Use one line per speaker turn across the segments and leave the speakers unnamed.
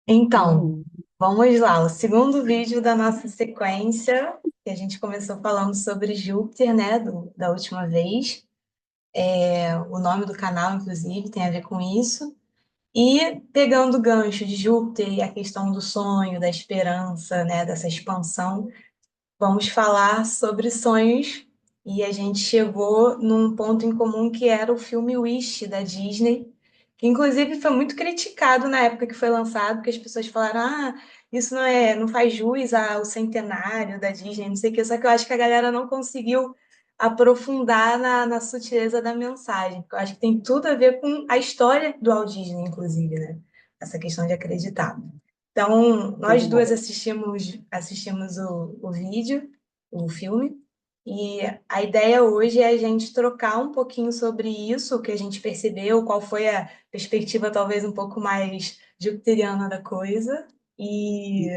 Então,
Hum,
vamos lá. O segundo vídeo da nossa sequência, que a gente começou falando sobre Júpiter, né, da última vez. O nome do canal, inclusive, tem a ver com isso. E pegando o gancho de Júpiter e a questão do sonho, da esperança, né, dessa expansão, vamos falar sobre sonhos. E a gente chegou num ponto em comum que era o filme Wish, da Disney, que inclusive foi muito criticado na época que foi lançado, porque as pessoas falaram: ah, isso não faz jus ao centenário da Disney, não sei o quê. Só que eu acho que a galera não conseguiu aprofundar na sutileza da mensagem, porque eu acho que tem tudo a ver com a história do Walt Disney, inclusive, né? Essa questão de acreditar. Então, nós duas
verdade.
assistimos o vídeo, o filme, e a ideia hoje é a gente trocar um pouquinho sobre isso, o que a gente percebeu, qual foi a perspectiva talvez um pouco mais jupiteriana da coisa, e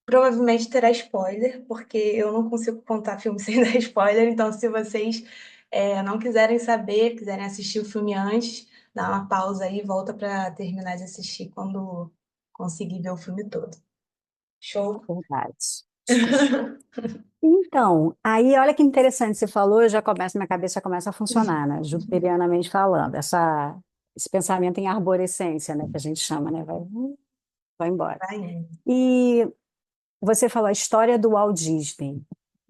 provavelmente terá spoiler, porque eu não consigo contar filme sem dar spoiler, então se vocês não quiserem saber, quiserem assistir o filme antes, dá uma pausa aí e volta para terminar de assistir quando conseguir ver o filme todo. Show?
Verdade. Então, aí olha que interessante, você falou, já começa, minha cabeça já começa a funcionar, né? Jupiterianamente falando, esse pensamento em arborescência, né, que a gente chama, né? Vai embora.
Vai indo.
E você falou a história do Walt Disney,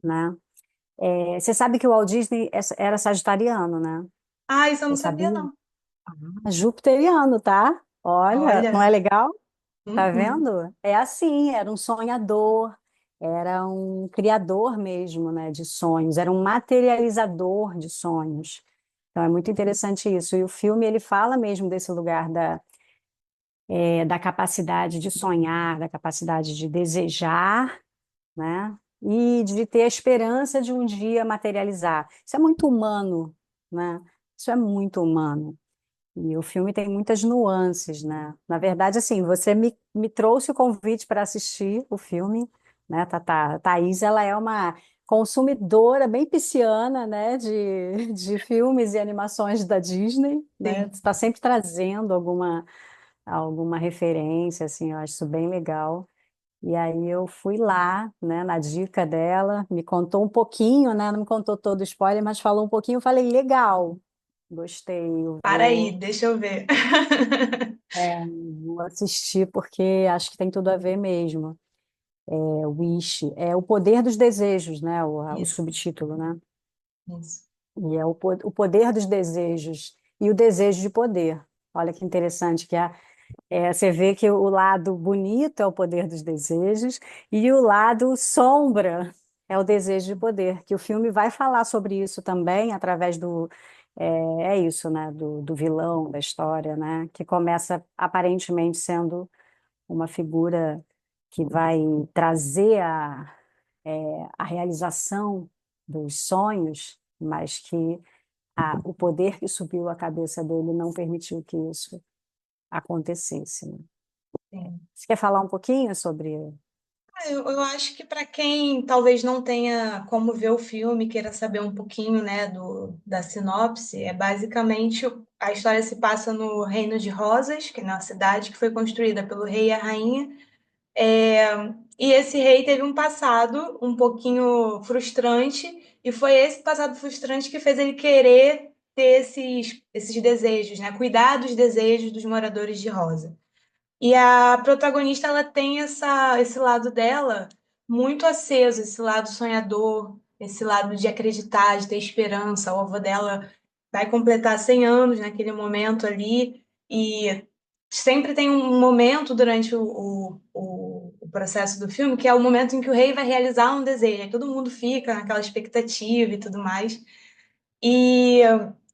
né? Você sabe que o Walt Disney era sagitariano, né?
Ah, isso eu não
Você
sabia,
sabia?
não.
Jupiteriano, tá? Olha, não é
Olha.
legal? Tá
Uhum.
vendo? É assim, era um sonhador, era um criador mesmo, né, de sonhos, era um materializador de sonhos. Então é muito interessante isso. E o filme ele fala mesmo desse lugar da capacidade de sonhar, da capacidade de desejar, né? E de ter a esperança de um dia materializar. Isso é muito humano, né? Isso é muito humano. E o filme tem muitas nuances, né? Na verdade, assim, você me trouxe o convite para assistir o filme, né, Tata? A Thaís, ela é uma consumidora bem pisciana, né, de filmes e animações da Disney, né?
Sim.
Está sempre trazendo alguma referência, assim, eu acho isso bem legal. E aí eu fui lá, né, na dica dela, me contou um pouquinho, né? Não me contou todo o spoiler, mas falou um pouquinho, eu falei, legal, gostei, eu
Para aí,
vou.
deixa eu ver.
Vou assistir porque acho que tem tudo a ver mesmo. Wish é o poder dos desejos, né? O
Isso,
subtítulo, né?
isso.
E é o poder dos desejos e o desejo de poder. Olha que interessante que você vê que o lado bonito é o poder dos desejos e o lado sombra é o desejo de poder. Que o filme vai falar sobre isso também através é isso, né? Do vilão da história, né? Que começa aparentemente sendo uma figura que vai trazer a realização dos sonhos, mas que o poder que subiu à cabeça dele não permitiu que isso acontecesse, né?
Sim.
Você quer falar um pouquinho sobre.
Eu acho que para quem talvez não tenha como ver o filme, queira saber um pouquinho, né, da sinopse, é basicamente a história se passa no Reino de Rosas, que é uma cidade que foi construída pelo rei e a rainha. É, e esse rei teve um passado um pouquinho frustrante, e foi esse passado frustrante que fez ele querer ter esses desejos, né? Cuidar dos desejos dos moradores de Rosa. E a protagonista, ela tem esse lado dela muito aceso, esse lado sonhador, esse lado de acreditar, de ter esperança. O avô dela vai completar 100 anos naquele momento ali, e sempre tem um momento durante o processo do filme que é o momento em que o rei vai realizar um desejo. Aí todo mundo fica naquela expectativa e tudo mais. E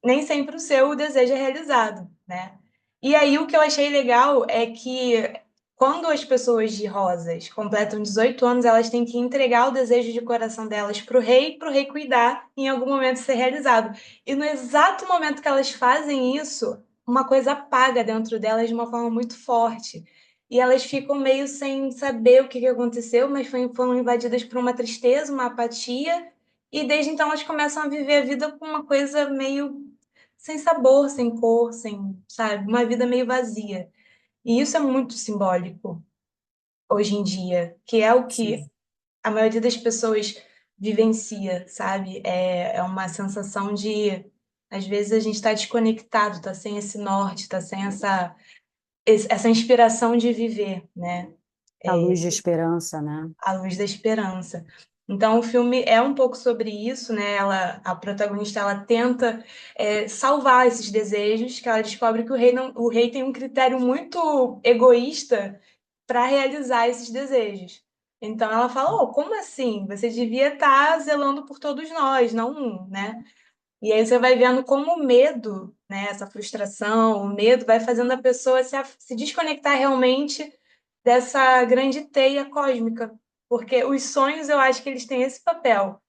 nem sempre o seu desejo é realizado, né? E aí o que eu achei legal é que quando as pessoas de Rosas completam 18 anos, elas têm que entregar o desejo de coração delas para o rei cuidar e em algum momento ser realizado. E no exato momento que elas fazem isso, uma coisa apaga dentro delas de uma forma muito forte. E elas ficam meio sem saber o que aconteceu, mas foram invadidas por uma tristeza, uma apatia, e desde então elas começam a viver a vida com uma coisa meio sem sabor, sem cor, sem, sabe, uma vida meio vazia. E isso é muito simbólico hoje em dia, que é o que
Sim.
a maioria das pessoas vivencia, sabe? É uma sensação de, às vezes, a gente está desconectado, está sem esse norte, está sem essa inspiração de viver, né?
A luz de esperança, né?
A luz da esperança. Então, o filme é um pouco sobre isso, né? A protagonista, ela tenta salvar esses desejos, que ela descobre que o rei tem um critério muito egoísta para realizar esses desejos. Então, ela fala: "Oh, como assim? Você devia estar zelando por todos nós, não um, né?" E aí você vai vendo como o medo, né, essa frustração, o medo vai fazendo a pessoa se desconectar realmente dessa grande teia cósmica. Porque os sonhos, eu acho que eles têm esse papel.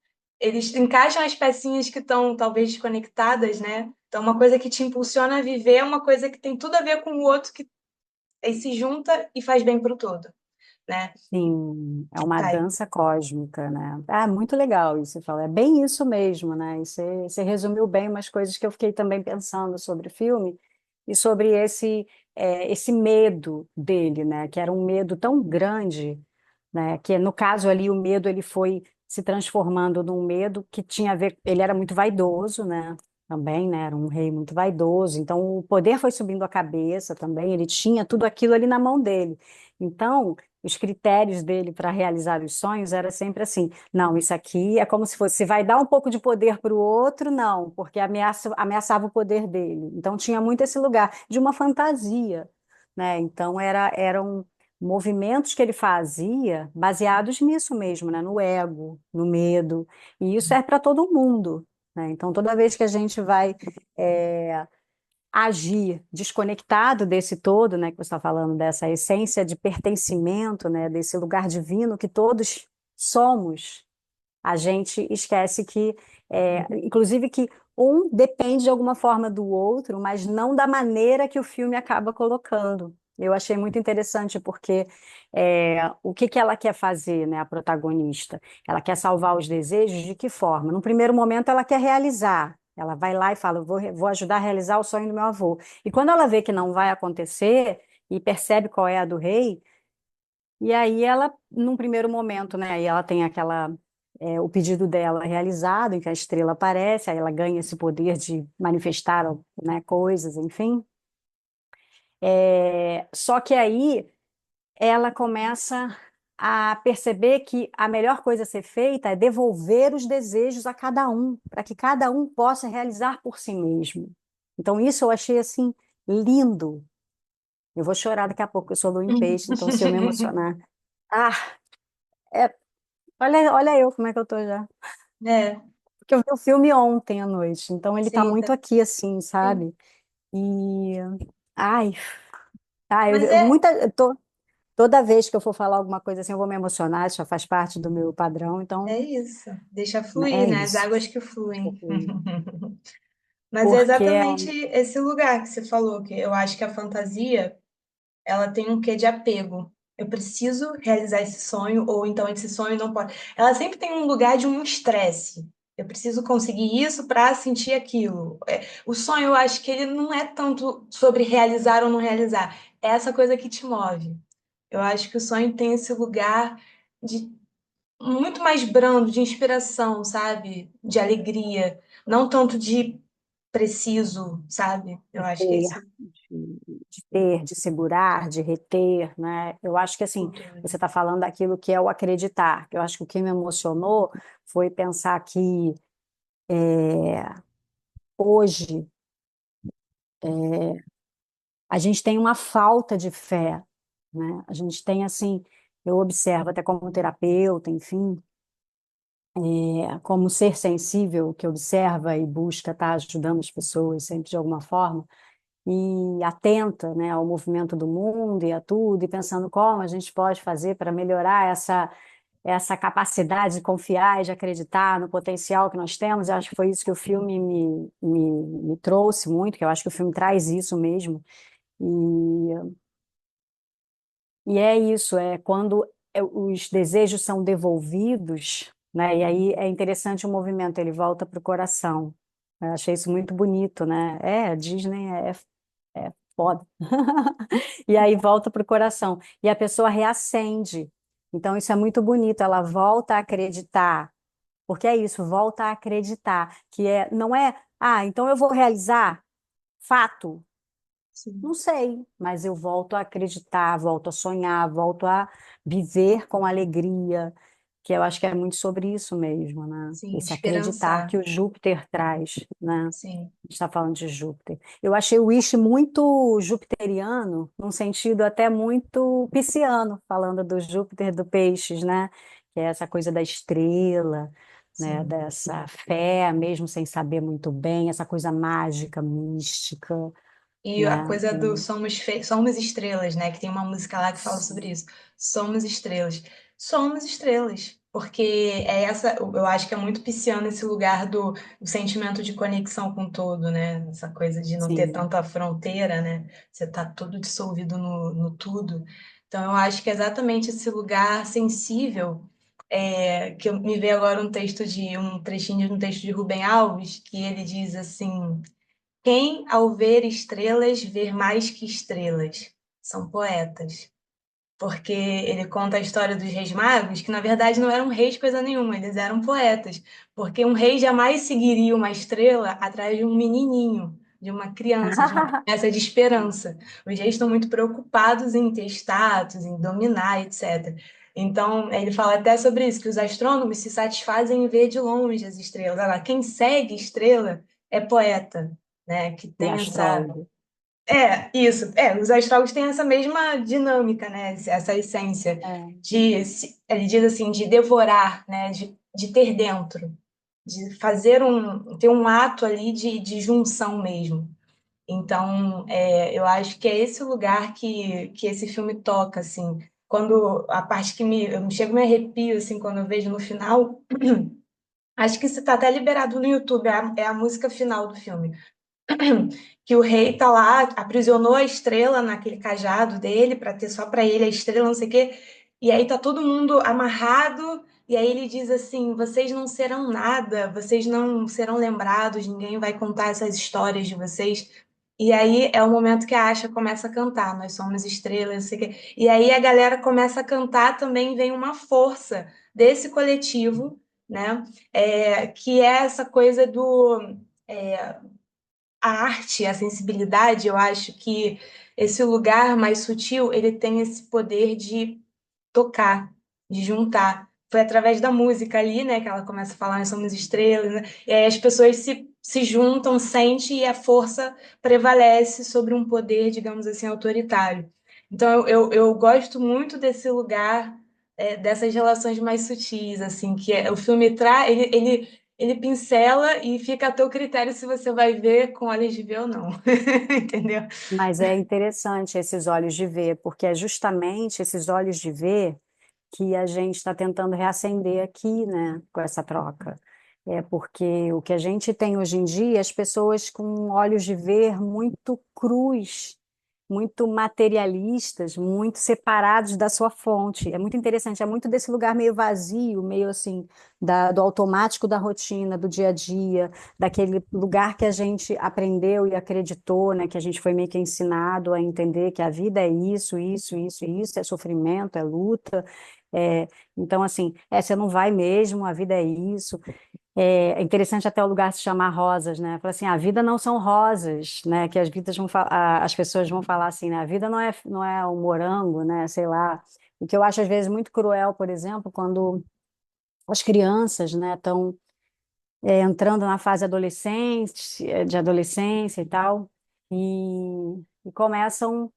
Eles encaixam as pecinhas que estão talvez desconectadas, né? Então, uma coisa que te impulsiona a viver é uma coisa que tem tudo a ver com o outro, que aí se junta e faz bem para o todo, né?
Sim, é uma
Aí,
dança cósmica, né? Ah, muito legal isso, você fala. É bem isso mesmo, né? E você resumiu bem umas coisas que eu fiquei também pensando sobre o filme e sobre esse medo dele, né? Que era um medo tão grande, né? Que no caso ali o medo ele foi se transformando num medo que tinha a ver. Ele era muito vaidoso, né? Também, né? Era um rei muito vaidoso. Então o poder foi subindo a cabeça também. Ele tinha tudo aquilo ali na mão dele. Então os critérios dele para realizar os sonhos era sempre assim: não, isso aqui é como se fosse, se vai dar um pouco de poder para o outro, não, porque ameaçava o poder dele. Então tinha muito esse lugar de uma fantasia, né? Então eram movimentos que ele fazia baseados nisso mesmo, né? No ego, no medo. E isso é para todo mundo, né? Então toda vez que a gente vai é, agir desconectado desse todo, né, que você está falando, dessa essência de pertencimento, né, desse lugar divino que todos somos, a gente esquece que, inclusive que um depende de alguma forma do outro, mas não da maneira que o filme acaba colocando. Eu achei muito interessante porque o que que ela quer fazer, né, a protagonista? Ela quer salvar os desejos de que forma? No primeiro momento, ela quer realizar. Ela vai lá e fala: vou ajudar a realizar o sonho do meu avô. E quando ela vê que não vai acontecer e percebe qual é a do rei, e aí ela, num primeiro momento, né, aí ela tem o pedido dela realizado, em que a estrela aparece, aí ela ganha esse poder de manifestar, né, coisas, enfim. Só que aí ela começa a perceber que a melhor coisa a ser feita é devolver os desejos a cada um, para que cada um possa realizar por si mesmo. Então, isso eu achei assim lindo. Eu vou chorar daqui a pouco, eu sou lua em peixe, então se eu me emocionar. Ah, é, olha eu como é que eu tô já.
é,
Porque eu vi o filme ontem à noite, então ele tá
sim,
muito aqui assim,
sim.
sabe? E ai,
Mas
toda vez que eu for falar alguma coisa assim, eu vou me emocionar, isso já faz parte do meu padrão, então
é isso. Deixa
né,
fluir,
é
né? As
isso.
águas que fluem. Mas é
Porque
exatamente esse lugar que você falou, que eu acho que a fantasia, ela tem um quê de apego. Eu preciso realizar esse sonho, ou então esse sonho não pode. Ela sempre tem um lugar de um estresse. Eu preciso conseguir isso para sentir aquilo. O sonho, eu acho que ele não é tanto sobre realizar ou não realizar. É essa coisa que te move. Eu acho que o sonho tem esse lugar de muito mais brando, de inspiração, sabe? De alegria, não tanto de preciso, sabe? Eu acho que é
ter,
isso
de ter, de segurar, de reter, né? Eu acho que assim,
tudo.
você está falando daquilo que é o acreditar. Eu acho que o que me emocionou foi pensar que hoje a gente tem uma falta de fé, né? A gente tem assim, eu observo até como terapeuta, enfim, como ser sensível que observa e busca estar ajudando as pessoas sempre de alguma forma e atenta, né, ao movimento do mundo e a tudo, e pensando como a gente pode fazer para melhorar essa capacidade de confiar e de acreditar no potencial que nós temos. Eu acho que foi isso que o filme me trouxe muito, que eu acho que o filme traz isso mesmo. E, e é isso, é quando os desejos são devolvidos, né, e aí é interessante o movimento, ele volta para o coração. Eu achei isso muito bonito, né? A Disney é foda. E aí volta para o coração. E a pessoa reacende. Então, isso é muito bonito. Ela volta a acreditar. Porque é isso, volta a acreditar. Não é, então eu vou realizar. Fato.
Sim,
Não sei, mas eu volto a acreditar, volto a sonhar, volto a viver com alegria, que eu acho que é muito sobre isso mesmo, né?
sim,
Esse acreditar
esperançar.
que o Júpiter traz, né? A
Sim,
gente está falando de Júpiter. Eu achei o Wish muito jupiteriano, num sentido até muito pisciano, falando do Júpiter do Peixes, né? Que é essa coisa da estrela, né?
sim.
Dessa fé, mesmo sem saber muito bem, essa coisa mágica, mística,
E a
né?
coisa do somos estrelas, né? Que tem uma música lá que fala sobre isso. Somos estrelas. Somos estrelas. Porque é essa, eu acho que é muito pisciano esse lugar do sentimento de conexão com o todo, né? Essa coisa de não ter
Sim,
tanta fronteira, né? Você tá tudo dissolvido no tudo. Então eu acho que é exatamente esse lugar sensível, que me veio agora um trechinho de um texto de Rubem Alves, que ele diz assim. Quem, ao ver estrelas, ver mais que estrelas? São poetas. Porque ele conta a história dos reis magos, que na verdade não eram reis coisa nenhuma, eles eram poetas. Porque um rei jamais seguiria uma estrela atrás de um menininho, de uma criança, de uma promessa de esperança. Os reis estão muito preocupados em ter status, em dominar, etc. Então, ele fala até sobre isso, que os astrônomos se satisfazem em ver de longe as estrelas. Olha lá, quem segue estrela é poeta, né? Que
e
tem essa
astrólogo.
isso. Os astrólogos têm essa mesma dinâmica, né? Essa essência
É,
ele diz assim, de devorar, né? De ter dentro, de fazer ter um ato ali de junção mesmo. Então, eu acho que é esse lugar que esse filme toca, assim. Quando a parte eu chego me arrepio, assim, quando eu vejo no final. Acho que isso está até liberado no YouTube, é a música final do filme que o rei tá lá, aprisionou a estrela naquele cajado dele para ter só para ele a estrela, não sei o quê. E aí tá todo mundo amarrado, e aí ele diz assim: "Vocês não serão nada, vocês não serão lembrados, ninguém vai contar essas histórias de vocês". E aí é o momento que a Asha começa a cantar, nós somos estrelas, não sei o quê. E aí a galera começa a cantar também, vem uma força desse coletivo, né? Que é essa coisa do a arte, a sensibilidade, eu acho que esse lugar mais sutil, ele tem esse poder de tocar, de juntar. Foi através da música ali, né, que ela começa a falar, nós somos estrelas, né? E aí as pessoas se juntam, sentem e a força prevalece sobre um poder, digamos assim, autoritário. Então eu gosto muito desse lugar, dessas relações mais sutis, assim, o filme traz, ele pincela e fica a teu critério se você vai ver com olhos de ver ou não. Entendeu?
mas é interessante esses olhos de ver, porque é justamente esses olhos de ver que a gente está tentando reacender aqui, né, com essa troca. É porque o que a gente tem hoje em dia, as pessoas com olhos de ver muito crus, muito materialistas, muito separados da sua fonte. É muito interessante, é muito desse lugar meio vazio, meio assim, do automático da rotina, do dia a dia, daquele lugar que a gente aprendeu e acreditou, né, que a gente foi meio que ensinado a entender que a vida é isso, isso, isso, isso, é sofrimento, é luta. É, então, assim, você não vai mesmo, a vida é isso. É interessante até o lugar se chamar rosas, né? Fala assim, a vida não são rosas, né? Que as pessoas vão falar assim, né? A vida não é um morango, né? Sei lá. O que eu acho às vezes muito cruel, por exemplo, quando as crianças, né, estão entrando na fase adolescente, de adolescência e tal, e começam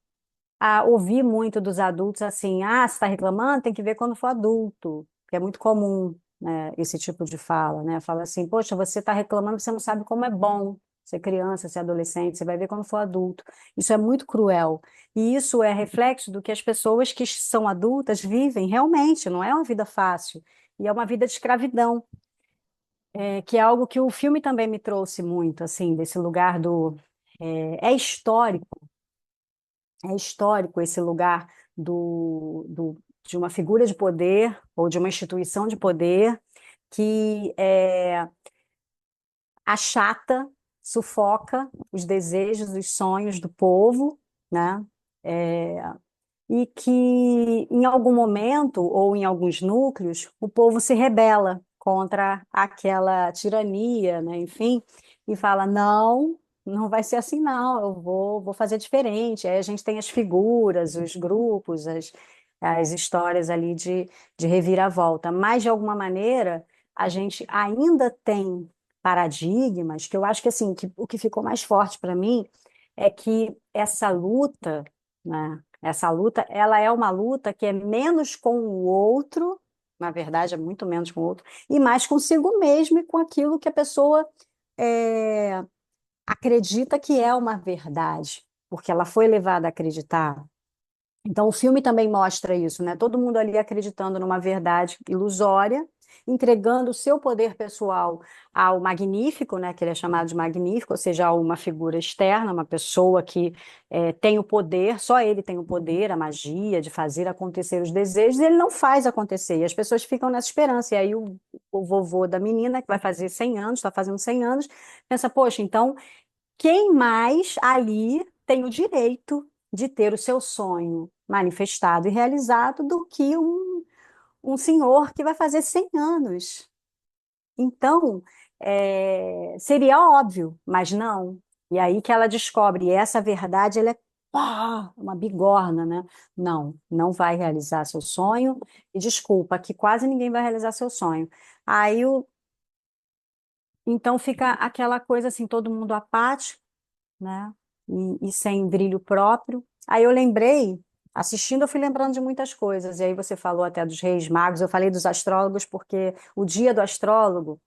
a ouvir muito dos adultos assim, você está reclamando, tem que ver quando for adulto, que é muito comum, né, esse tipo de fala, né? Fala assim, poxa, você está reclamando, você não sabe como é bom ser criança, ser adolescente, você vai ver quando for adulto. Isso é muito cruel. E isso é reflexo do que as pessoas que são adultas vivem realmente, não é uma vida fácil. E é uma vida de escravidão, que é algo que o filme também me trouxe muito, assim, desse lugar do. É histórico, é histórico esse lugar de uma figura de poder ou de uma instituição de poder que achata, sufoca os desejos, os sonhos do povo, né? É, e que em algum momento ou em alguns núcleos o povo se rebela contra aquela tirania, né? Enfim, e fala não, não vai ser assim não, vou fazer diferente. Aí a gente tem as figuras, os grupos, as histórias ali de reviravolta, mas de alguma maneira a gente ainda tem paradigmas que eu acho que assim que o que ficou mais forte para mim é que essa luta, né? Essa luta, ela é uma luta que é menos com o outro, na verdade, é muito menos com o outro, e mais consigo mesmo e com aquilo que a pessoa é, acredita que é uma verdade, porque ela foi levada a acreditar. Então, o filme também mostra isso, né? Todo mundo ali acreditando numa verdade ilusória, entregando o seu poder pessoal ao magnífico, né? Que ele é chamado de magnífico, ou seja, a uma figura externa, uma pessoa que tem o poder, só ele tem o poder, a magia de fazer acontecer os desejos, e ele não faz acontecer, e as pessoas ficam nessa esperança. E aí o vovô da menina, que vai fazer 100 anos, está fazendo 100 anos, pensa, poxa, então quem mais ali tem o direito de ter o seu sonho manifestado e realizado do que um senhor que vai fazer 100 anos? Então, seria óbvio, mas não. E aí que ela descobre, e essa verdade, ela é uma bigorna, né? Não, não vai realizar seu sonho, e desculpa, que quase ninguém vai realizar seu sonho. Aí, então fica aquela coisa assim, todo mundo apático, né? E sem brilho próprio. Aí eu lembrei, assistindo, eu fui lembrando de muitas coisas. E aí você falou até dos Reis Magos, eu falei dos astrólogos, porque o dia do astrólogo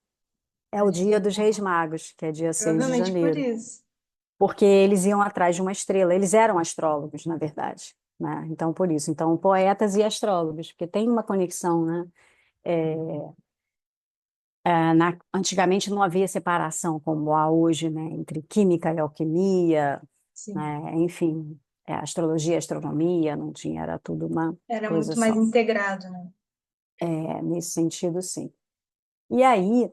é o dia dos Reis Magos, que é dia 6 de
Provavelmente por
janeiro.
isso.
Porque eles iam atrás de uma estrela, eles eram astrólogos, na verdade. Né? Então, por isso. Então, poetas e astrólogos, porque tem uma conexão, né? É, antigamente não havia separação como há hoje, né? Entre química e alquimia,
Sim.
né? Enfim, astrologia e astronomia, não tinha, era tudo uma
Era
coisa
muito mais
só.
integrado, né?
Nesse sentido, sim. E aí,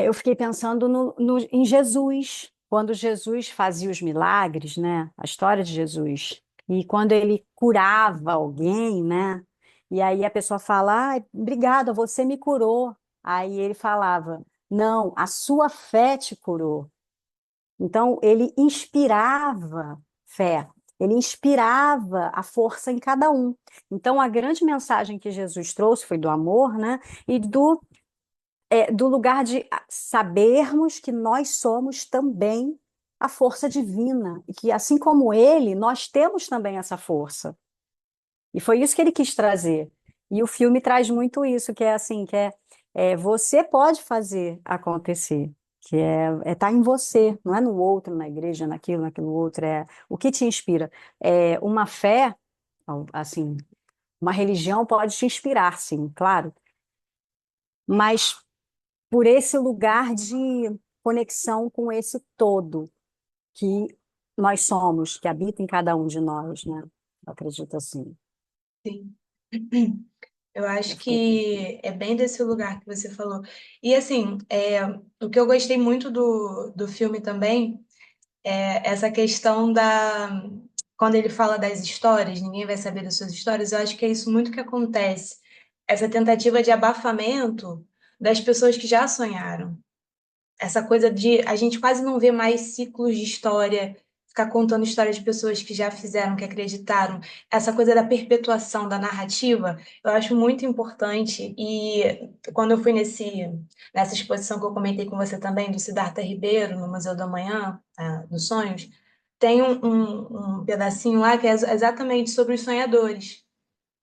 eu fiquei pensando em Jesus, quando Jesus fazia os milagres, né? A história de Jesus. E quando ele curava alguém, né? E aí a pessoa fala, ah, obrigada, você me curou. Aí ele falava, não, a sua fé te curou. Então, ele inspirava fé, ele inspirava a força em cada um. Então, a grande mensagem que Jesus trouxe foi do amor, né? E do lugar de sabermos que nós somos também a força divina, e que assim como ele, nós temos também essa força. E foi isso que ele quis trazer. E o filme traz muito isso, que é assim, você pode fazer acontecer, que tá em você, não é no outro, na igreja, naquilo outro, é o que te inspira. Uma fé, assim, uma religião pode te inspirar, sim, claro, mas por esse lugar de conexão com esse todo que nós somos, que habita em cada um de nós, né? Eu acredito assim.
Sim. Eu
Eu
acho
fiquei
que é bem desse lugar que você falou. E assim, o que eu gostei muito do filme também é essa questão da. Quando ele fala das histórias, ninguém vai saber das suas histórias, eu acho que é isso muito que acontece. Essa tentativa de abafamento das pessoas que já sonharam. Essa coisa de a gente quase não vê mais ciclos de história, ficar contando histórias de pessoas que já fizeram, que acreditaram. Essa coisa da perpetuação da narrativa, eu acho muito importante. E quando eu fui nessa exposição que eu comentei com você também, do Siddhartha Ribeiro, no Museu da Manhã, dos Sonhos, tem um pedacinho lá que é exatamente sobre os sonhadores,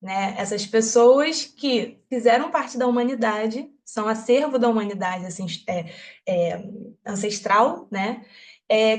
né? Essas pessoas que fizeram parte da humanidade, são acervo da humanidade assim, ancestral, né?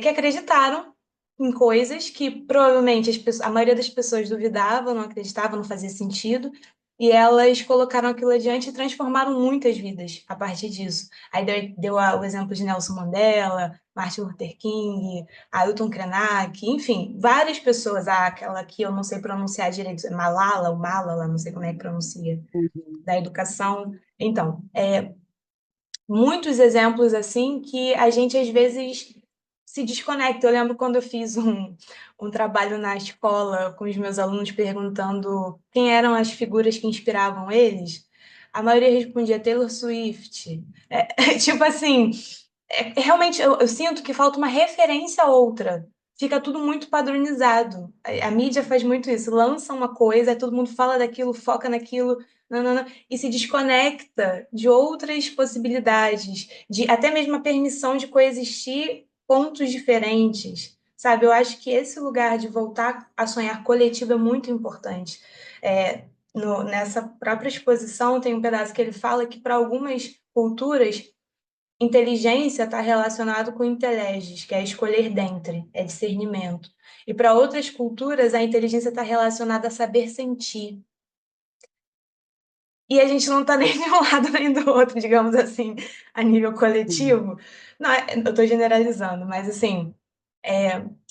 Que acreditaram em coisas que provavelmente a maioria das pessoas duvidava, não acreditava, não fazia sentido, e elas colocaram aquilo adiante e transformaram muitas vidas a partir disso. Aí deu o exemplo de Nelson Mandela, Martin Luther King, Ailton Krenak, enfim, várias pessoas, aquela que eu não sei pronunciar direito, Malala, ou Malala, não sei como é que pronuncia,
Uhum.
da educação. Então, muitos exemplos assim que a gente às vezes se desconecta. Eu lembro quando eu fiz um trabalho na escola com os meus alunos perguntando quem eram as figuras que inspiravam eles. A maioria respondia Taylor Swift. Tipo assim, realmente eu sinto que falta uma referência a outra. Fica tudo muito padronizado. A mídia faz muito isso, lança uma coisa, aí todo mundo fala daquilo, foca naquilo, nanana, e se desconecta de outras possibilidades, de até mesmo a permissão de coexistir pontos diferentes. Sabe, eu acho que esse lugar de voltar a sonhar coletivo é muito importante. Nessa própria exposição tem um pedaço que ele fala que para algumas culturas inteligência está relacionado com intelegis, que é escolher dentre, é discernimento. E para outras culturas, a inteligência está relacionada a saber sentir. E a gente não está nem de um lado nem do outro, digamos assim, a nível
Sim.
coletivo. Não, eu estou generalizando, mas assim,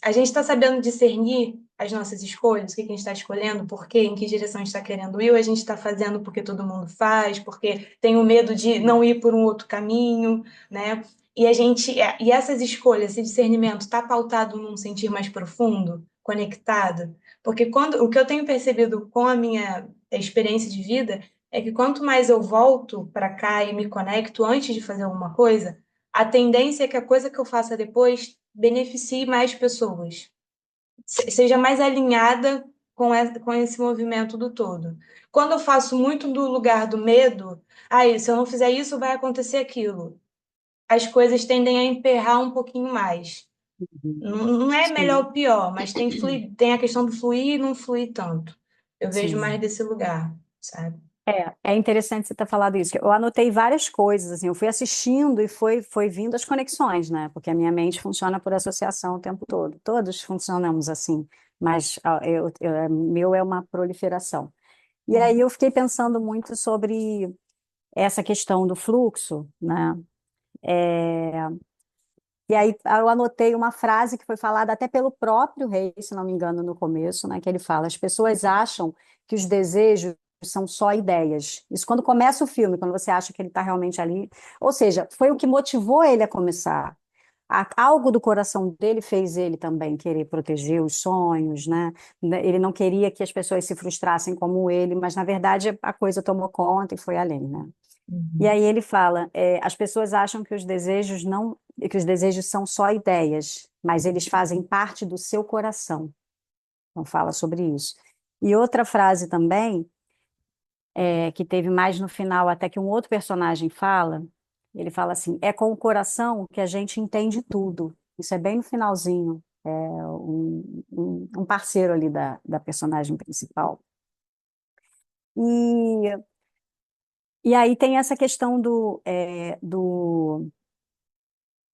a gente está sabendo discernir as nossas escolhas, o que que a gente está escolhendo, por quê, em que direção a gente está querendo ir, ou a gente está fazendo porque todo mundo faz, porque tem o medo de não ir por um outro caminho, né? E essas escolhas, esse discernimento está pautado num sentir mais profundo, conectado, porque o que eu tenho percebido com a minha experiência de vida é que quanto mais eu volto para cá e me conecto antes de fazer alguma coisa, a tendência é que a coisa que eu faça depois beneficie mais pessoas, seja mais alinhada com esse movimento do todo. Quando eu faço muito do lugar do medo, se eu não fizer isso, vai acontecer aquilo. As coisas tendem a emperrar um pouquinho mais.
Uhum.
Não é melhor
Sim,
ou pior, mas tem a questão do fluir e não fluir tanto. Eu vejo mais
sim.
desse lugar, sabe?
É interessante você ter falado isso. Que eu anotei várias coisas, assim, eu fui assistindo e foi vindo as conexões, né? Porque a minha mente funciona por associação o tempo todo. Todos funcionamos assim, mas meu é uma proliferação. E aí
Uhum.
eu fiquei pensando muito sobre essa questão do fluxo, né? E aí eu anotei uma frase que foi falada até pelo próprio rei, se não me engano, no começo, né? Que ele fala: as pessoas acham que os desejos são só ideias. Isso quando começa o filme, quando você acha que ele está realmente ali. Ou seja, foi o que motivou ele a começar. Algo do coração dele fez ele também querer proteger os sonhos, né? Ele não queria que as pessoas se frustrassem como ele, mas na verdade a coisa tomou conta e foi além, né? E
Uhum.
aí ele fala, as pessoas acham que os desejos não, que os desejos são só ideias, mas eles fazem parte do seu coração. Então fala sobre isso. E outra frase também, que teve mais no final, até que um outro personagem fala, ele fala assim, é com o coração que a gente entende tudo. Isso é bem no finalzinho, um parceiro ali da personagem principal. E, e aí tem essa questão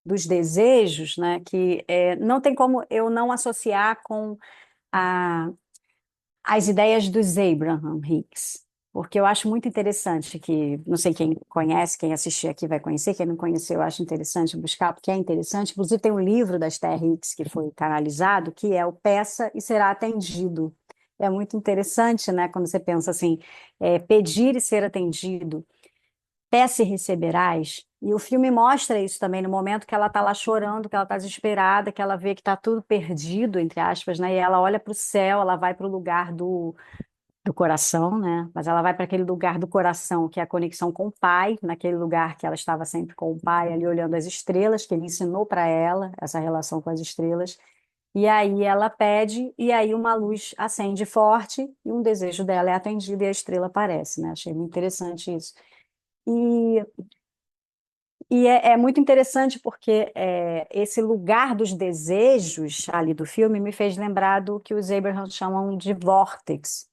dos desejos, né, que não tem como eu não associar com a, as ideias dos Abraham Hicks, porque eu acho muito interessante que, não sei quem conhece, quem assistir aqui vai conhecer, quem não conheceu, eu acho interessante buscar, porque é interessante. Inclusive tem um livro da Esther Hicks que foi canalizado, que é o Peça e Será Atendido. É muito interessante, né, quando você pensa assim, pedir e ser atendido, peça e receberás. E o filme mostra isso também no momento que ela está lá chorando, que ela está desesperada, que ela vê que está tudo perdido, entre aspas, né? E ela olha para o céu, ela vai para o lugar do coração, né? Mas ela vai para aquele lugar do coração, que é a conexão com o pai, naquele lugar que ela estava sempre com o pai, ali olhando as estrelas, que ele ensinou para ela, essa relação com as estrelas. E aí ela pede, e aí uma luz acende forte, e um desejo dela é atendido e a estrela aparece, né? Achei muito interessante isso. E é muito interessante porque esse lugar dos desejos ali do filme me fez lembrar do que os Abraham chamam de vórtex.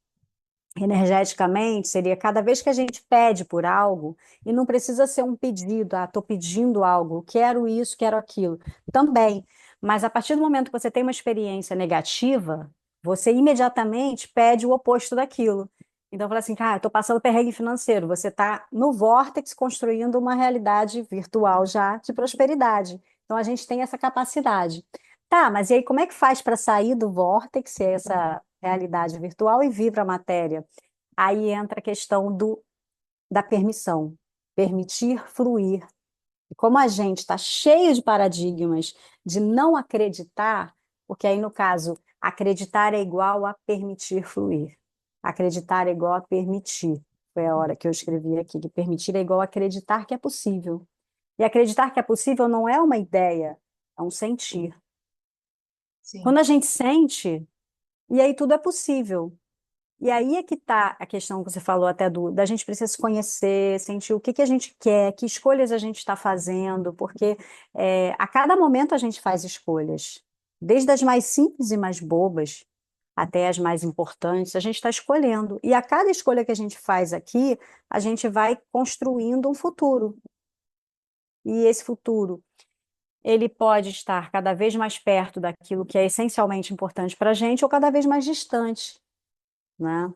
Energeticamente, seria cada vez que a gente pede por algo, e não precisa ser um pedido, estou pedindo algo, quero isso, quero aquilo, também. Mas a partir do momento que você tem uma experiência negativa, você imediatamente pede o oposto daquilo. Então, fala assim, cara, estou passando perrengue financeiro. Você está no vórtice construindo uma realidade virtual já de prosperidade. Então, a gente tem essa capacidade. Tá, mas e aí como é que faz para sair do vórtice, essa realidade virtual, e vir para a matéria? Aí entra a questão da permissão, permitir fluir. E como a gente está cheio de paradigmas de não acreditar, porque aí, no caso, acreditar é igual a permitir fluir. Acreditar é igual a permitir. Foi a hora que eu escrevi aqui, que permitir é igual a acreditar que é possível. E acreditar que é possível não é uma ideia, é um sentir.
Sim,
Quando a gente sente, e aí tudo é possível. E aí é que está a questão que você falou até da gente precisa se conhecer, sentir o que que a gente quer, que escolhas a gente está fazendo, porque a cada momento a gente faz escolhas, desde as mais simples e mais bobas até as mais importantes, a gente está escolhendo. E a cada escolha que a gente faz aqui, a gente vai construindo um futuro. E esse futuro, ele pode estar cada vez mais perto daquilo que é essencialmente importante para a gente ou cada vez mais distante, né?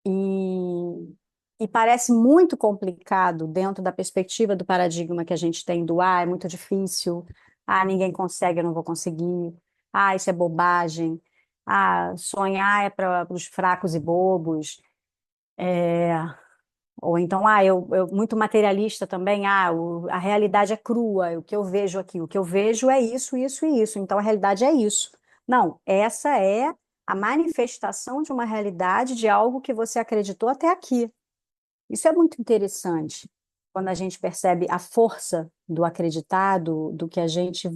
E, e parece muito complicado dentro da perspectiva do paradigma que a gente tem do é muito difícil, ninguém consegue, eu não vou conseguir, isso é bobagem, sonhar é para os fracos e bobos, é, ou então, eu muito materialista também, a realidade é crua, o que eu vejo aqui, o que eu vejo é isso, isso e isso, então a realidade é isso. Não, essa é a manifestação de uma realidade de algo que você acreditou até aqui. Isso é muito interessante, quando a gente percebe a força do acreditado, do que a gente,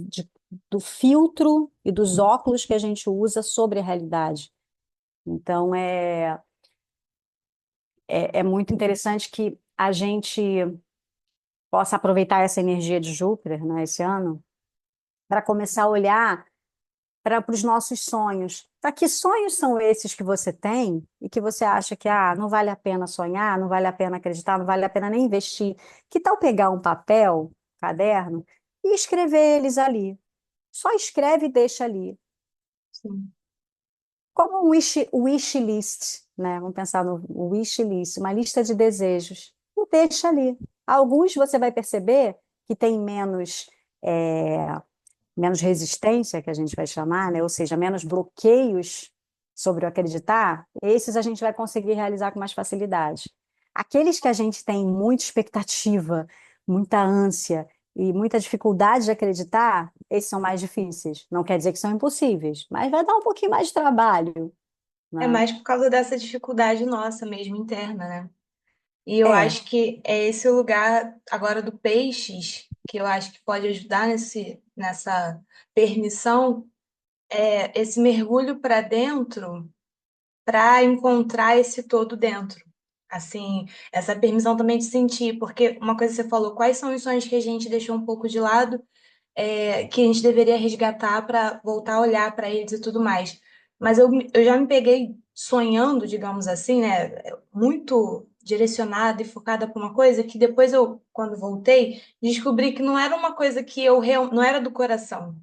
do filtro e dos óculos que a gente usa sobre a realidade. Então, é muito interessante que a gente possa aproveitar essa energia de Júpiter, né, esse ano, para começar a olhar para os nossos sonhos. Para que sonhos são esses que você tem e que você acha que não vale a pena sonhar, não vale a pena acreditar, não vale a pena nem investir? Que tal pegar um papel, caderno, e escrever eles ali? Só escreve e deixa ali.
sim.
Como um wish list, né? Vamos pensar no wish list, uma lista de desejos. E deixa ali. Alguns você vai perceber que tem é, menos resistência, que a gente vai chamar, né? Ou seja, menos bloqueios sobre o acreditar, esses a gente vai conseguir realizar com mais facilidade. Aqueles que a gente tem muita expectativa, muita ânsia e muita dificuldade de acreditar, esses são mais difíceis. Não quer dizer que são impossíveis, mas vai dar um pouquinho mais de trabalho,
É
né?
mais por causa dessa dificuldade nossa mesmo interna, né? E eu
É.
acho que é esse o lugar agora do peixes que eu acho que pode ajudar nessa permissão, esse mergulho para dentro para encontrar esse todo dentro. Assim, essa permissão também de sentir, porque uma coisa que você falou, quais são os sonhos que a gente deixou um pouco de lado, que a gente deveria resgatar para voltar a olhar para eles e tudo mais. Mas eu já me peguei sonhando, digamos assim, né, muito direcionada e focada para uma coisa que depois eu, quando voltei, descobri que não era uma coisa que não era do coração.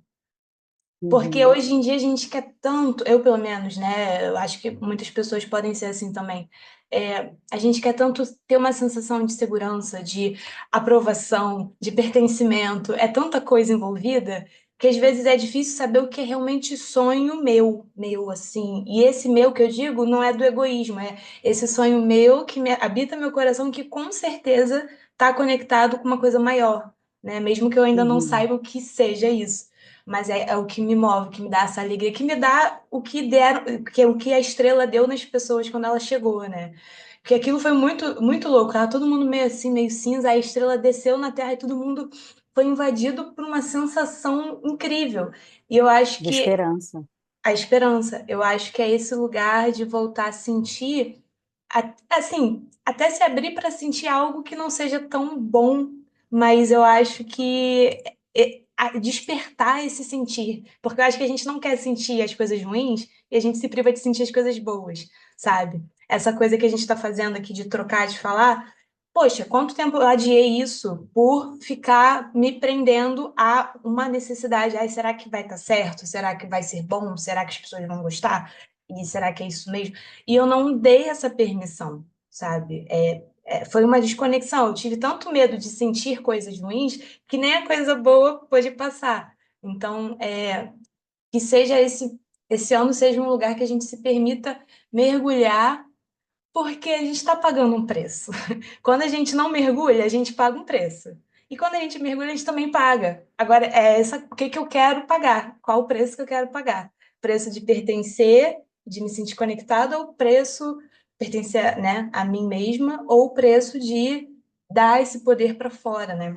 Porque
Uhum,
hoje em dia a gente quer tanto, eu pelo menos, né? Eu acho que muitas pessoas podem ser assim também. A gente quer tanto ter uma sensação de segurança, de aprovação, de pertencimento. É tanta coisa envolvida que às vezes é difícil saber o que é realmente sonho meu, assim. E esse meu que eu digo não é do egoísmo, é esse sonho meu que habita meu coração, que com certeza está conectado com uma coisa maior, né? Mesmo que eu ainda não
uhum,
saiba o que seja isso, mas é o que me move, que me dá essa alegria, que me dá o que deram, que é o que a estrela deu nas pessoas quando ela chegou, né? Porque aquilo foi muito, muito louco. Tava todo mundo meio assim, meio cinza, a estrela desceu na Terra e todo mundo foi invadido por uma sensação incrível. E eu acho
de
que
esperança.
a esperança, eu acho que é esse lugar de voltar a sentir, assim, até se abrir para sentir algo que não seja tão bom, mas eu acho que despertar esse sentir, porque eu acho que a gente não quer sentir as coisas ruins e a gente se priva de sentir as coisas boas, sabe? Essa coisa que a gente está fazendo aqui de trocar, de falar, poxa, quanto tempo eu adiei isso por ficar me prendendo a uma necessidade? Ai, será que vai estar certo? Será que vai ser bom? Será que as pessoas vão gostar? E será que é isso mesmo? E eu não dei essa permissão, sabe? Foi uma desconexão. Eu tive tanto medo de sentir coisas ruins que nem a coisa boa pôde passar. Então, que seja esse ano seja um lugar que a gente se permita mergulhar, porque a gente está pagando um preço. Quando a gente não mergulha, a gente paga um preço. E quando a gente mergulha, a gente também paga. Agora, o que que eu quero pagar? Qual o preço que eu quero pagar? Preço de pertencer, de me sentir conectado, ou preço pertencer, né, a mim mesma, ou o preço de dar esse poder para fora, né?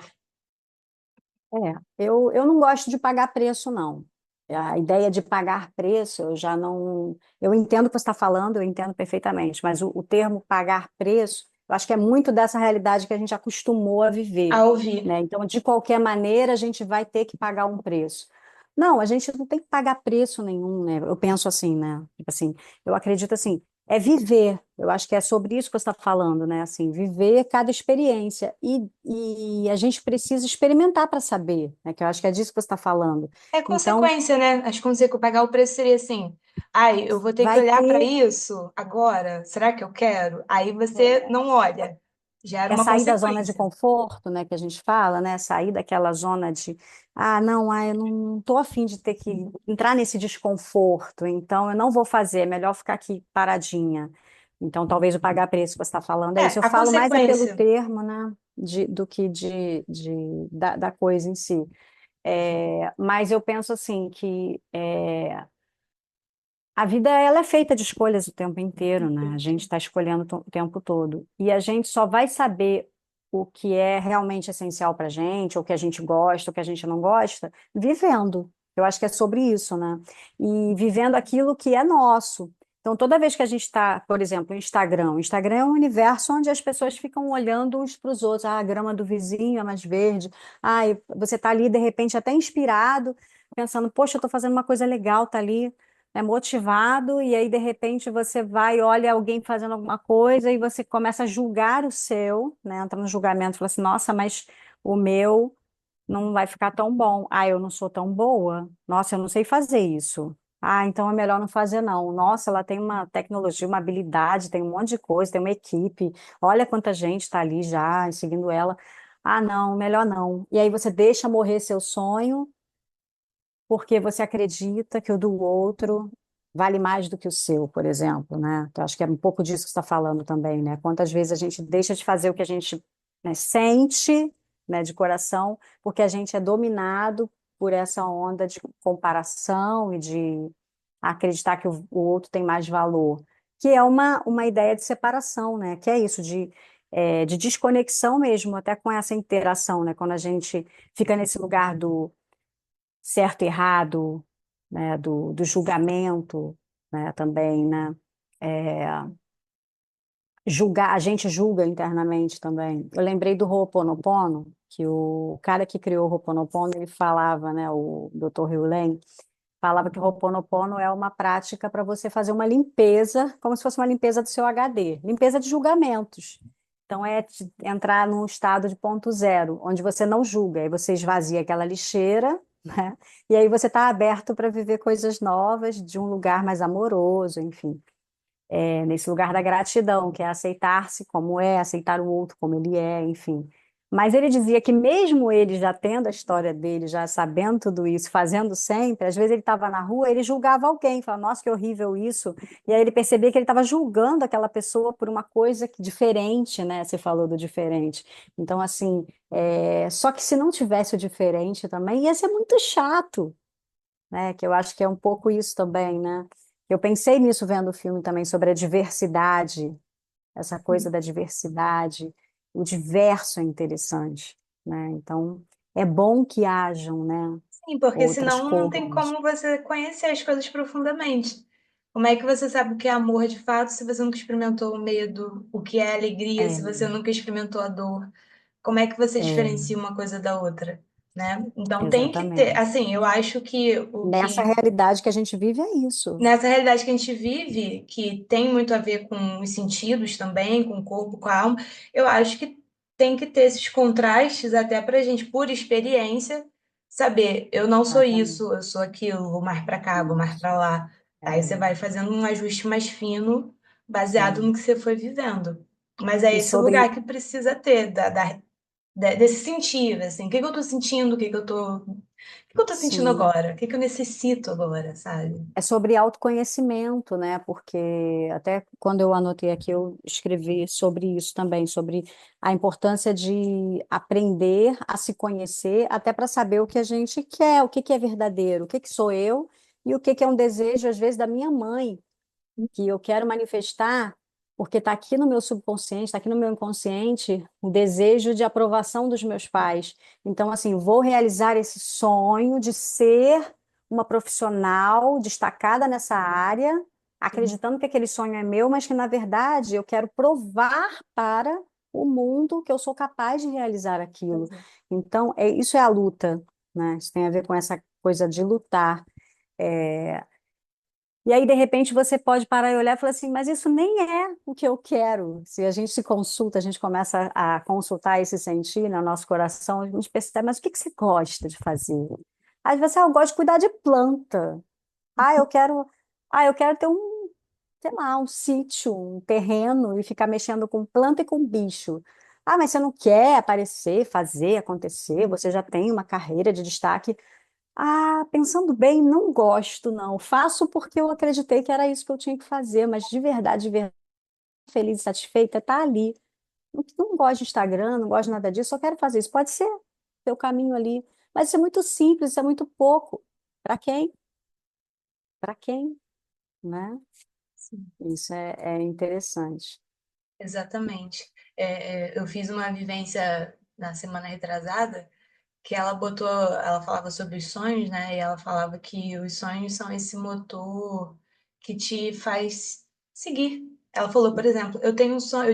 Eu não gosto de pagar preço, não. A ideia de pagar preço, eu já não. Eu entendo o que você está falando, eu entendo perfeitamente, mas o termo pagar preço, eu acho que é muito dessa realidade que a gente acostumou a
A
viver,
ouvir.
né? Então, de qualquer maneira, a gente vai ter que pagar um preço. Não, a gente não tem que pagar preço nenhum, né? Eu penso assim, né? Tipo assim, eu acredito assim, é viver. Eu acho que é sobre isso que você está falando, né? Assim, viver cada experiência. E a gente precisa experimentar para saber, né? Que eu acho que é disso que você está falando.
É
Então,
consequência, né? As consequências, pagar o preço seria assim: ai, eu vou ter que
vai
olhar para
ter
isso agora? Será que eu quero? Aí você não olha. Gera
é
uma
sair da zona de
consequência.
conforto, né? Que a gente fala, né? Sair daquela zona de, não, eu não estou afim de ter que entrar nesse desconforto, então eu não vou fazer, é melhor ficar aqui paradinha. Então, talvez o pagar preço que você está falando é
É,
isso. Eu
a
falo mais é pelo
consequência.
termo, né? Do que da coisa em si. Mas eu penso assim que a vida ela é feita de escolhas o tempo inteiro, né? A gente está escolhendo o tempo todo. E a gente só vai saber o que é realmente essencial para a gente, ou o que a gente gosta, ou o que a gente não gosta, vivendo. Eu acho que é sobre isso, né? E vivendo aquilo que é nosso. Então, toda vez que a gente está, por exemplo, o Instagram é um universo onde as pessoas ficam olhando uns para os outros. Ah, a grama do vizinho é mais verde. Ah, e você está ali, de repente, até inspirado, pensando, poxa, eu estou fazendo uma coisa legal, tá ali motivado, e aí de repente você vai, olha alguém fazendo alguma coisa e você começa a julgar o seu, né? Entra no julgamento, fala assim, nossa, mas o meu não vai ficar tão bom. Ah, eu não sou tão boa. Nossa, eu não sei fazer isso. Ah, então é melhor não fazer, não. Nossa, ela tem uma tecnologia, uma habilidade, tem um monte de coisa, tem uma equipe. Olha quanta gente está ali já seguindo ela. Ah, não, melhor não. E aí você deixa morrer seu sonho porque você acredita que o do outro vale mais do que o seu, por exemplo, né? Então, acho que é um pouco disso que você está falando também, né? Quantas vezes a gente deixa de fazer o que a gente, né, sente, né, de coração, porque a gente é dominado por essa onda de comparação e de acreditar que o outro tem mais valor, que é uma ideia de separação, né? Que é isso, de desconexão mesmo, até com essa interação, né? Quando a gente fica nesse lugar do certo e errado, né, do julgamento, né, também, né, é, julgar, a gente julga internamente também. Eu lembrei do Ho'oponopono, que o cara que criou o Ho'oponopono, ele falava, né, o Dr. Hewlett, falava que o Ho'oponopono é uma prática para você fazer uma limpeza, como se fosse uma limpeza do seu HD, limpeza de julgamentos. Então, entrar num estado de ponto zero, onde você não julga, aí você esvazia aquela lixeira, né? E aí você está aberto para viver coisas novas, de um lugar mais amoroso, enfim, nesse lugar da gratidão, que é aceitar-se como é, aceitar o outro como ele é, enfim. Mas ele dizia que mesmo ele já tendo a história dele, já sabendo tudo isso, fazendo sempre, às vezes ele estava na rua, ele julgava alguém, falava, nossa, que horrível isso. E aí ele percebia que ele estava julgando aquela pessoa por uma coisa diferente, né? Você falou do diferente. Então, assim, só que se não tivesse o diferente também, ia ser muito chato, né? Que eu acho que é um pouco isso também, né? Eu pensei nisso vendo o filme também sobre a diversidade, essa coisa da diversidade, o diverso é interessante, né? Então, é bom que hajam, né,
Sim, porque
outras
senão não tem
cores.
como você conhecer as coisas profundamente. Como é que você sabe o que é amor de fato se você nunca experimentou o medo, o que é alegria se
É,
você nunca experimentou a dor? Como é que você
é,
diferencia uma coisa da outra, né? Então tem que ter,
exatamente.
assim, eu acho que o
Nessa
que
realidade que a gente vive é isso.
nessa realidade que a gente vive, que tem muito a ver com os sentidos também, com o corpo, com a alma, eu acho que tem que ter esses contrastes até para a gente, por experiência, saber, eu não sou
Exatamente.
isso, eu sou aquilo, vou mais para cá, vou mais
Isso.
para lá. Aí você vai
É,
fazendo um ajuste mais fino, baseado no
sim.
que você foi vivendo. Mas é
E
esse lugar
sobre
que precisa ter, desse sentir, assim, o que que eu tô sentindo, o que que eu tô. que eu tô sentindo
Sim.
agora? O que que eu necessito agora, sabe?
É sobre autoconhecimento, né? Porque até quando eu anotei aqui, eu escrevi sobre isso também, sobre a importância de aprender a se conhecer, até para saber o que a gente quer, o que que é verdadeiro, o que que sou eu e o que que é um desejo, às vezes, da minha mãe, que eu quero manifestar, porque está aqui no meu subconsciente, está aqui no meu inconsciente, o desejo de aprovação dos meus pais. Então, assim, vou realizar esse sonho de ser uma profissional destacada nessa área,
Sim,
acreditando que aquele sonho é meu, mas que, na verdade, eu quero provar para o mundo que eu sou capaz de realizar aquilo.
pois é.
Então, isso é a luta, né? Isso tem a ver com essa coisa de lutar. É, e aí, de repente, você pode parar e olhar e falar assim, mas isso nem é o que eu quero. Se a gente se consulta, a gente começa a consultar e se sentir no nosso coração, a gente percebe, mas o que que você gosta de fazer? Aí você, eu gosto de cuidar de planta. Ah, eu quero, eu quero ter um, sei lá, um sítio, um terreno e ficar mexendo com planta e com bicho. Ah, mas você não quer aparecer, fazer, acontecer, você já tem uma carreira de destaque. Ah, pensando bem, não gosto, não. Faço porque eu acreditei que era isso que eu tinha que fazer, mas de verdade, feliz e satisfeita, tá ali. Não, não gosto de Instagram, não gosto de nada disso, só quero fazer isso. Pode ser teu caminho ali, mas isso é muito simples, isso é muito pouco. Para quem? Para quem, né?
Sim.
Isso é interessante.
Exatamente. Eu fiz uma vivência na semana retrasada que ela botou, ela falava sobre os sonhos, né? E ela falava que os sonhos são esse motor que te faz seguir. Ela falou, por exemplo, eu tenho um sonho,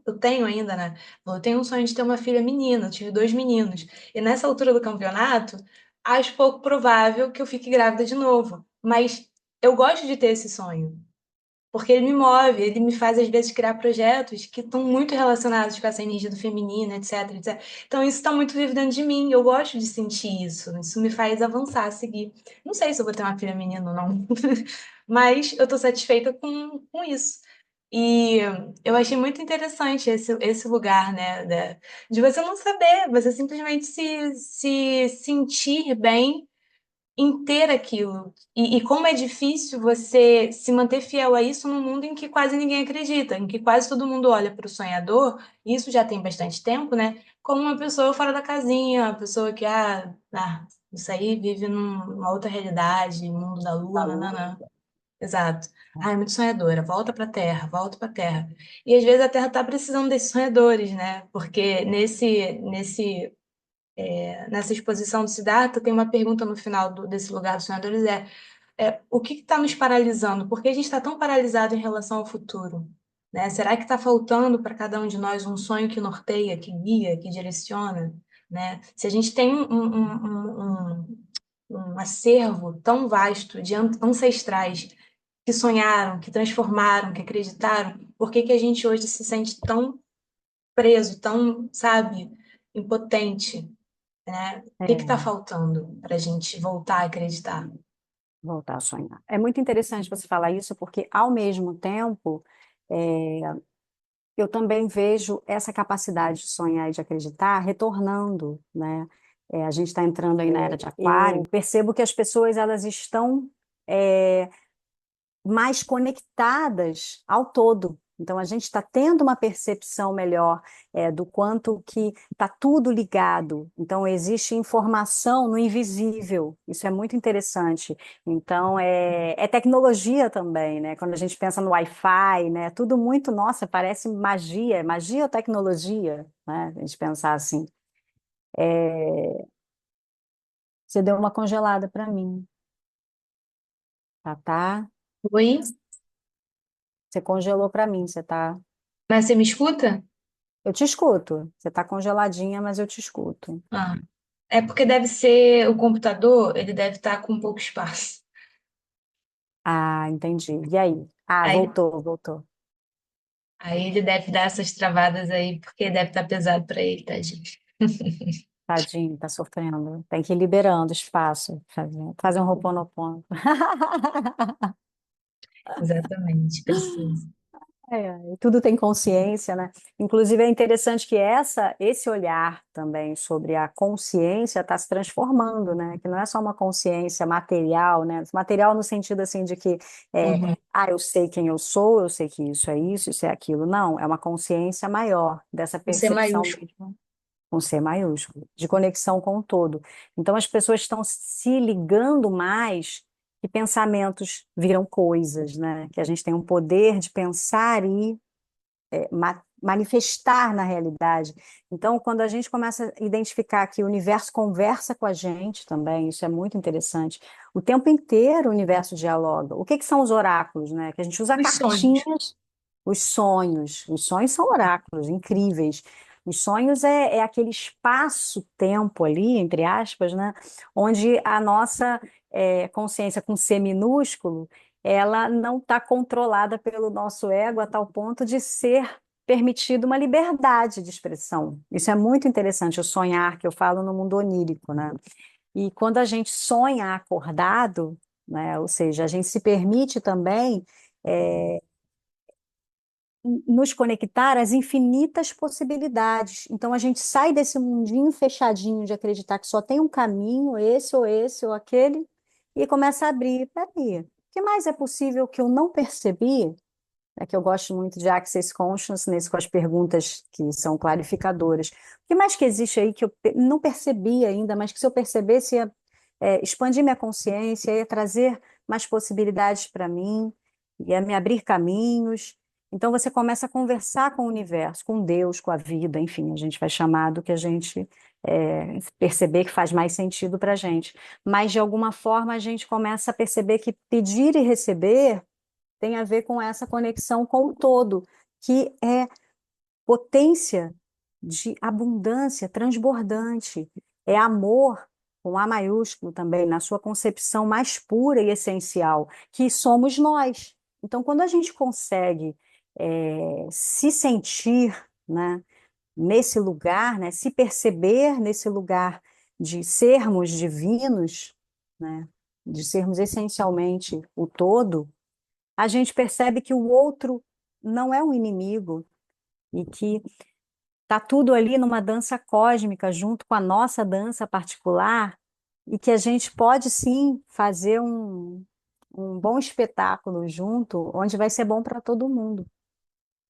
eu tenho ainda, né? Eu tenho um sonho de ter uma filha menina, eu tive dois meninos. E nessa altura do campeonato, acho pouco provável que eu fique grávida de novo. Mas eu gosto de ter esse sonho. Porque ele me move, ele me faz, às vezes, criar projetos que estão muito relacionados com essa energia do feminino, etc, etc. Então, isso está muito vivo dentro de mim. Eu gosto de sentir isso. Isso me faz avançar, seguir. Não sei se eu vou ter uma filha menina ou não, mas eu estou satisfeita com isso. E eu achei muito interessante esse lugar, né? De você não saber, você simplesmente se sentir bem em ter aquilo. E como é difícil você se manter fiel a isso num mundo em que quase ninguém acredita, em que quase todo mundo olha para o sonhador, e isso já tem bastante tempo, né? Como uma pessoa fora da casinha, uma pessoa que, isso aí vive numa outra realidade, mundo da lua,
Falou.
nananã. Exato. Ah, é muito sonhadora, volta para a Terra, volta para a Terra. E às vezes a Terra está precisando desses sonhadores, né? Porque nessa exposição do Siddhartha, tem uma pergunta no final desse lugar dos sonhadores, o que está nos paralisando? Por que a gente está tão paralisado em relação ao futuro? Né? Será que está faltando para cada um de nós um sonho que norteia, que guia, que direciona? Né? Se a gente tem um acervo tão vasto de ancestrais que sonharam, que transformaram, que acreditaram, por que que a gente hoje se sente tão preso, tão, sabe, impotente? Né? O que está
É,
faltando para a gente voltar a acreditar?
voltar a sonhar. É muito interessante você falar isso, porque, ao mesmo tempo, é, eu também vejo essa capacidade de sonhar e de acreditar retornando, né? A gente está entrando aí na era de Aquário. Eu percebo que as pessoas elas estão é, mais conectadas ao todo. Então, a gente está tendo uma percepção melhor do quanto que está tudo ligado. Então, existe informação no invisível. Isso é muito interessante. Então, é tecnologia também, né? Quando a gente pensa no Wi-Fi, né? Tudo muito, nossa, parece magia. Magia ou tecnologia, né? A gente pensar assim. Você deu uma congelada para mim, tá? Tá?
Oi?
Você congelou para mim, você tá.
Mas você me escuta?
Eu te escuto. Você está congeladinha, mas eu te escuto.
Ah, é porque deve ser o computador, ele deve estar com pouco espaço.
Ah, entendi. E aí? Ah,
Aí,
voltou, voltou.
aí ele deve dar essas travadas aí, porque deve estar pesado para ele, tadinho.
Tadinho, tá sofrendo. Tem que ir liberando espaço. Fazer um Ho'oponopono.
Exatamente, preciso.
E tudo tem consciência, né? Inclusive é interessante que esse olhar também sobre a consciência está se transformando, né? Que não é só uma consciência material, né? Material no sentido assim de que
Uhum.
eu sei quem eu sei que isso é aquilo. Não, é uma consciência maior dessa
O C
percepção
maiúsculo.
mesmo, com C maiúsculo, de conexão com o todo. Então as pessoas estão se ligando mais que pensamentos viram coisas, né? Que a gente tem um poder de pensar e manifestar na realidade. Então, quando a gente começa a identificar que o universo conversa com a gente também, isso é muito interessante. O tempo inteiro o universo dialoga. O que que são os oráculos, né? Que a gente usa
Os sonhos.
cartinhas, os sonhos. Os sonhos são oráculos incríveis. Os sonhos é aquele espaço-tempo ali, entre aspas, né? Onde a nossa consciência com C minúsculo ela não está controlada pelo nosso ego a tal ponto de ser permitido uma liberdade de expressão. Isso é muito interessante, o sonhar, que eu falo no mundo onírico, né? E quando a gente sonha acordado, né, ou seja, a gente se permite também nos conectar às infinitas possibilidades. Então a gente sai desse mundinho fechadinho de acreditar que só tem um caminho, esse ou aquele, e começa a abrir. Peraí, o que mais é possível que eu não percebi? É que eu gosto muito de Access Consciousness com as perguntas que são clarificadoras. O que mais que existe aí que eu não percebi ainda, mas que se eu percebesse ia expandir minha consciência, ia trazer mais possibilidades para mim, ia me abrir caminhos. Então você começa a conversar com o universo, com Deus, com a vida, enfim, a gente vai chamar do que a gente perceber que faz mais sentido para a gente. Mas de alguma forma a gente começa a perceber que pedir e receber tem a ver com essa conexão com o todo, que é potência de abundância transbordante, é amor, com A maiúsculo também, na sua concepção mais pura e essencial, que somos nós. Então, quando a gente consegue se sentir, né, nesse lugar, né, se perceber nesse lugar de sermos divinos, né, de sermos essencialmente o todo, a gente percebe que o outro não é um inimigo e que está tudo ali numa dança cósmica junto com a nossa dança particular e que a gente pode sim fazer um bom espetáculo junto, onde vai ser bom para todo mundo.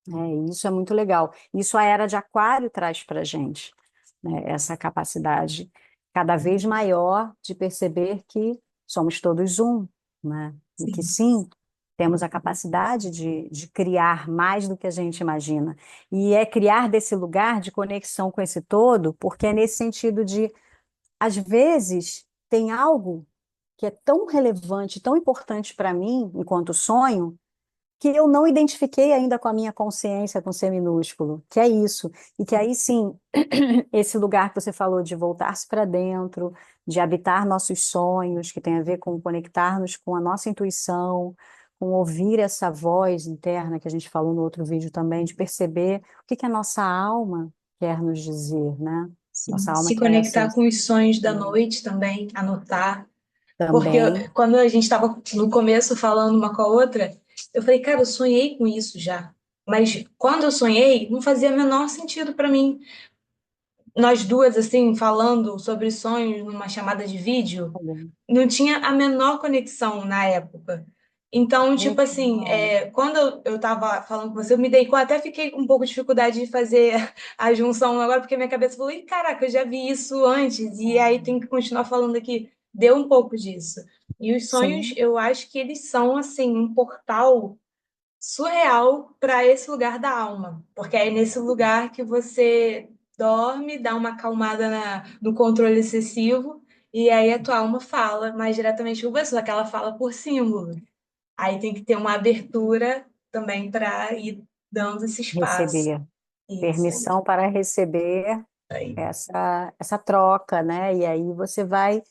E isso é muito legal. Isso a Era de Aquário traz para a gente, né? Essa capacidade cada vez maior de perceber que somos todos um, né? E que
Sim.
sim, temos a capacidade de criar mais do que a gente imagina. E é criar desse lugar de conexão com esse todo, porque é nesse sentido de, às vezes, tem algo que é tão relevante, tão importante para mim, enquanto sonho, que eu não identifiquei ainda com a minha consciência com C minúsculo, que é isso. E que aí sim, esse lugar que você falou de voltar-se para dentro, de habitar nossos sonhos, que tem a ver com conectar-nos com a nossa intuição, com ouvir essa voz interna que a gente falou no outro vídeo também, de perceber o que que a nossa alma quer nos dizer, né? Nossa
Sim.
alma
Se
que é essa
conectar com os sonhos da noite também, anotar. Porque
também.
quando a gente estava no começo falando uma com a outra, eu falei, cara, eu sonhei com isso já. Mas quando eu sonhei, não fazia o menor sentido para mim. Nós duas, assim, falando sobre sonhos numa chamada de vídeo, não tinha a menor conexão na época. Então, tipo assim,
Então,
quando eu tava falando com você, eu me dei conta, até fiquei com um pouco de dificuldade de fazer a junção agora, porque minha cabeça falou, Ih, caraca, eu já vi isso antes, e aí tem que continuar falando aqui. Deu um pouco disso. E os sonhos,
sim,
eu acho que eles são, assim, um portal surreal para esse lugar da alma, porque é nesse lugar que você dorme, dá uma acalmada no controle excessivo, e aí a tua alma fala mais diretamente com você, só que ela fala por símbolo. Aí tem que ter uma abertura também para ir dando esse espaço.
receber.
Isso aí.
Permissão para receber
Aí.
essa troca, né? E aí você vai.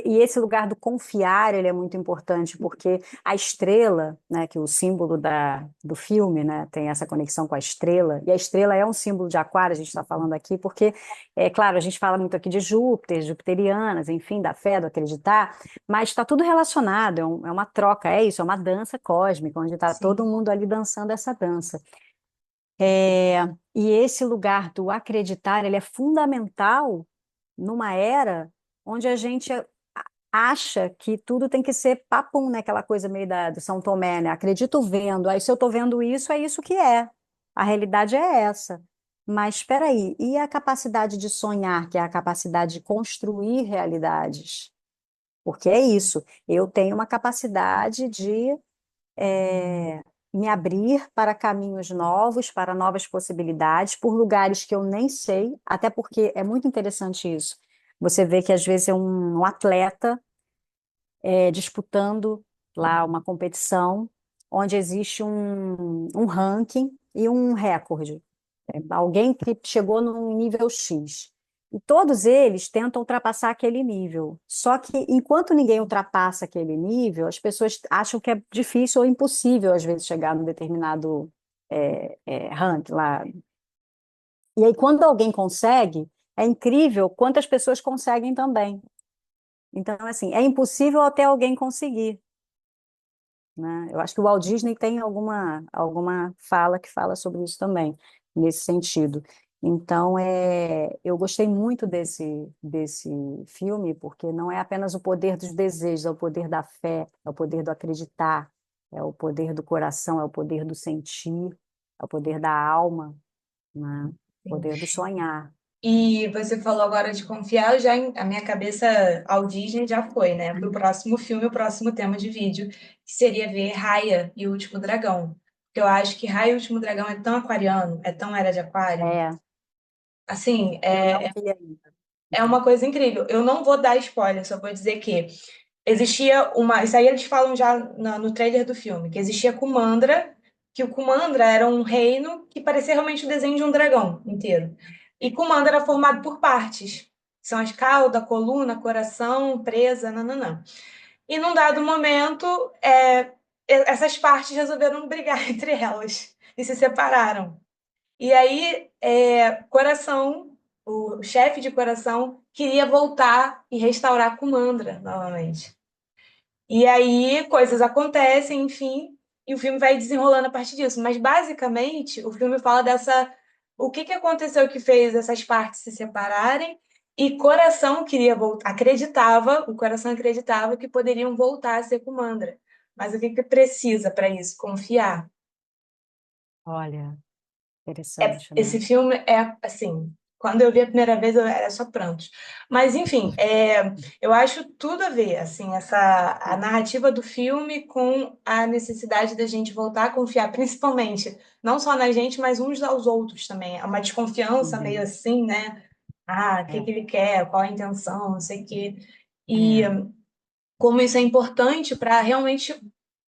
e esse lugar do confiar, ele é muito importante, porque a estrela, né, que é o símbolo do filme, né, tem essa conexão com a estrela, e a estrela é um símbolo de Aquário, a gente está falando aqui, porque, é claro, a gente fala muito aqui de Júpiter, jupiterianas, enfim, da fé, do acreditar, mas está tudo relacionado, é uma troca, é isso, é uma dança cósmica, onde está todo
Sim,
mundo ali dançando essa dança. É, e esse lugar do acreditar, ele é fundamental numa era onde a gente acha que tudo tem que ser papum, né? Aquela coisa meio do São Tomé, né? Acredito vendo. Aí, se eu estou vendo isso, é isso que é. A realidade é essa. Mas espera aí, e a capacidade de sonhar, que é a capacidade de construir realidades? Porque é isso. Eu tenho uma capacidade de me abrir para caminhos novos, para novas possibilidades, por lugares que eu nem sei, até porque é muito interessante isso. Você vê que às vezes é um atleta disputando lá uma competição onde existe um ranking e um recorde. Alguém que chegou num nível X. E todos eles tentam ultrapassar aquele nível. Só que enquanto ninguém ultrapassa aquele nível, as pessoas acham que é difícil ou impossível, às vezes, chegar num determinado ranking lá. E aí, quando alguém consegue, é incrível quantas pessoas conseguem também. Então, assim, é impossível até alguém conseguir, né? Eu acho que o Walt Disney tem alguma fala que fala sobre isso também, nesse sentido. Então, eu gostei muito desse filme, porque não é apenas o poder dos desejos, é o poder da fé, é o poder do acreditar, é o poder do coração, é o poder do sentir, é o poder da alma, né? O
sim.
poder do sonhar.
E você falou agora de confiar, a minha cabeça ao Disney já foi, né? Para o próximo filme, o próximo tema de vídeo, que seria ver Raya e o Último Dragão. Porque eu acho que Raya e o Último Dragão é tão aquariano, é tão era de aquário.
É,
Assim,
eu não vi ainda.
é uma coisa incrível. Eu não vou dar spoiler, só vou dizer que existia uma. Isso aí eles falam já no trailer do filme, que existia Kumandra, que o Kumandra era um reino que parecia realmente o desenho de um dragão inteiro. E Kumandra era formado por partes. São as cauda, coluna, coração, presa, nananã. E num dado momento, essas partes resolveram brigar entre elas e se separaram. E aí, Coração, o chefe de Coração, queria voltar e restaurar Kumandra novamente. E aí coisas acontecem, enfim, e o filme vai desenrolando a partir disso. Mas basicamente o filme fala dessa o que aconteceu que fez essas partes se separarem e Coração queria voltar, o coração acreditava que poderiam voltar a ser Kumandra. Mas o que precisa para isso? Confiar.
Olha, interessante,
Esse
né?
filme é assim. Quando eu vi a primeira vez, eu era só prantos. Mas, enfim, eu acho tudo a ver, assim, a narrativa do filme com a necessidade da gente voltar a confiar, principalmente, não só na gente, mas uns aos outros também. É uma desconfiança meio
Uhum.
assim, né? Ah, o que
É,
que ele quer, qual a intenção, não sei o quê. E
é.
como isso é importante para realmente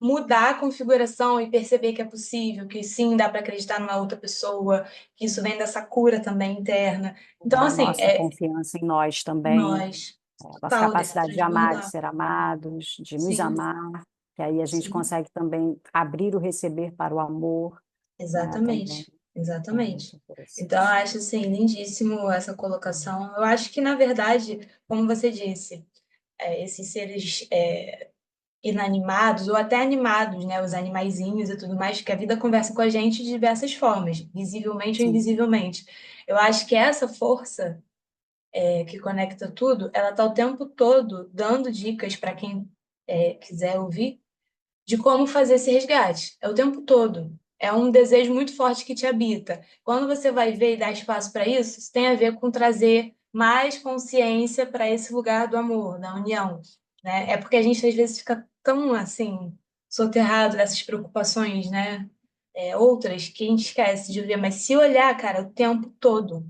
mudar a configuração e perceber que é possível, que sim, dá para acreditar numa outra pessoa, que isso vem dessa cura também interna. Então,
Da
assim,
nossa confiança em nós também,
nós,
a nossa
total, desse
capacidade de amar, de
transbordar.
ser amados, de nos
Sim,
amar, que aí a gente
sim,
consegue também abrir o receber para o amor, né, também.
exatamente,
É muito
exatamente. Então, eu
interessante.
acho, assim, lindíssimo essa colocação. Eu acho que, na verdade, como você disse, esses seres inanimados ou até animados, né? Os animaizinhos e tudo mais, que a vida conversa com a gente de diversas formas, visivelmente ou
Sim,
invisivelmente. Eu acho que essa força que conecta tudo, ela está o tempo todo dando dicas para quem quiser ouvir de como fazer esse resgate. É o tempo todo. É um desejo muito forte que te habita. Quando você vai ver e dar espaço para isso, isso tem a ver com trazer mais consciência para esse lugar do amor, da união, né? É porque a gente às vezes fica tão assim soterrado nessas preocupações, né? Outras que a gente esquece de ver, mas se olhar, cara, o tempo todo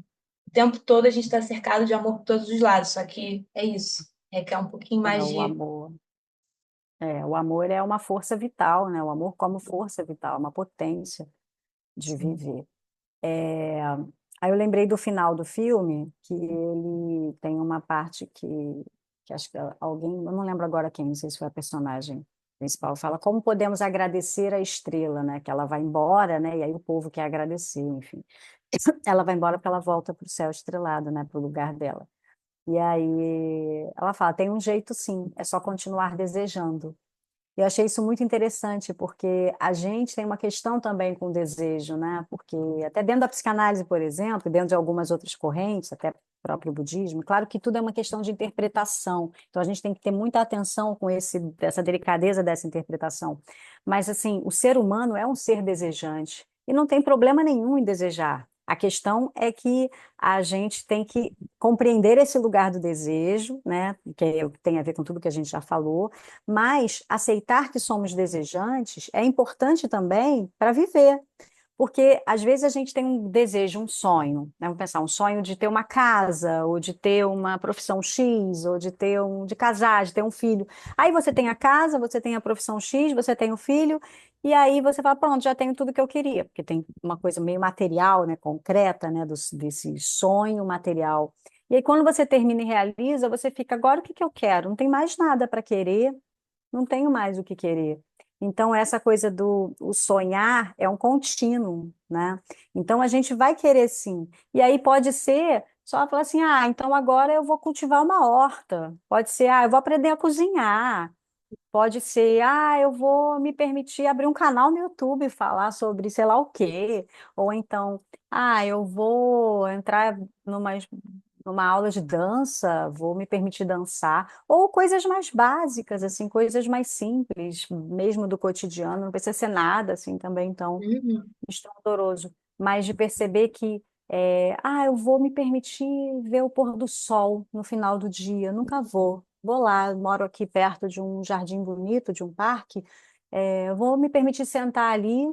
a gente está cercado de amor por todos os lados. Só que é isso, requer um pouquinho
é
mais
o
de
amor. O amor é uma força vital, né? O amor como força vital, uma potência de viver. Aí eu lembrei do final do filme, que ele tem uma parte que acho que alguém, eu não lembro agora quem, não sei se foi a personagem principal, fala como podemos agradecer a estrela, né? Que ela vai embora, né? E aí o povo quer agradecer, enfim. Ela vai embora porque ela volta para o céu estrelado, né? Para o lugar dela. E aí ela fala, tem um jeito sim, é só continuar desejando. Eu achei isso muito interessante, porque a gente tem uma questão também com o desejo, né? Porque até dentro da psicanálise, por exemplo, dentro de algumas outras correntes, até próprio budismo, claro que tudo é uma questão de interpretação. Então a gente tem que ter muita atenção com essa delicadeza dessa interpretação. Mas assim, o ser humano é um ser desejante e não tem problema nenhum em desejar. A questão é que a gente tem que compreender esse lugar do desejo, né? Que tem a ver com tudo que a gente já falou, mas aceitar que somos desejantes é importante também para viver. Porque às vezes a gente tem um desejo, um sonho, né? Vamos pensar, um sonho de ter uma casa, ou de ter uma profissão X, ou de casar, de ter um filho. Aí você tem a casa, você tem a profissão X, você tem o filho, e aí você fala, pronto, já tenho tudo que eu queria, porque tem uma coisa meio material, né, concreta, né, desse sonho material. E aí quando você termina e realiza, você fica, agora o que que eu quero? Não tem mais nada para querer, não tenho mais o que querer. Então, essa coisa do o sonhar é um contínuo, né? Então, a gente vai querer sim. E aí pode ser só falar assim: ah, então agora eu vou cultivar uma horta. Pode ser, ah, eu vou aprender a cozinhar. Pode ser, ah, eu vou me permitir abrir um canal no YouTube e falar sobre sei lá o quê. Ou então, ah, eu vou entrar numa aula de dança, vou me permitir dançar. Ou coisas mais básicas, assim, coisas mais simples, mesmo do cotidiano, não precisa ser nada assim também tão
Uhum.
estrondoroso. Mas de perceber que, eu vou me permitir ver o pôr do sol no final do dia. Nunca vou. Vou lá, moro aqui perto de um jardim bonito, de um parque. Vou me permitir sentar ali,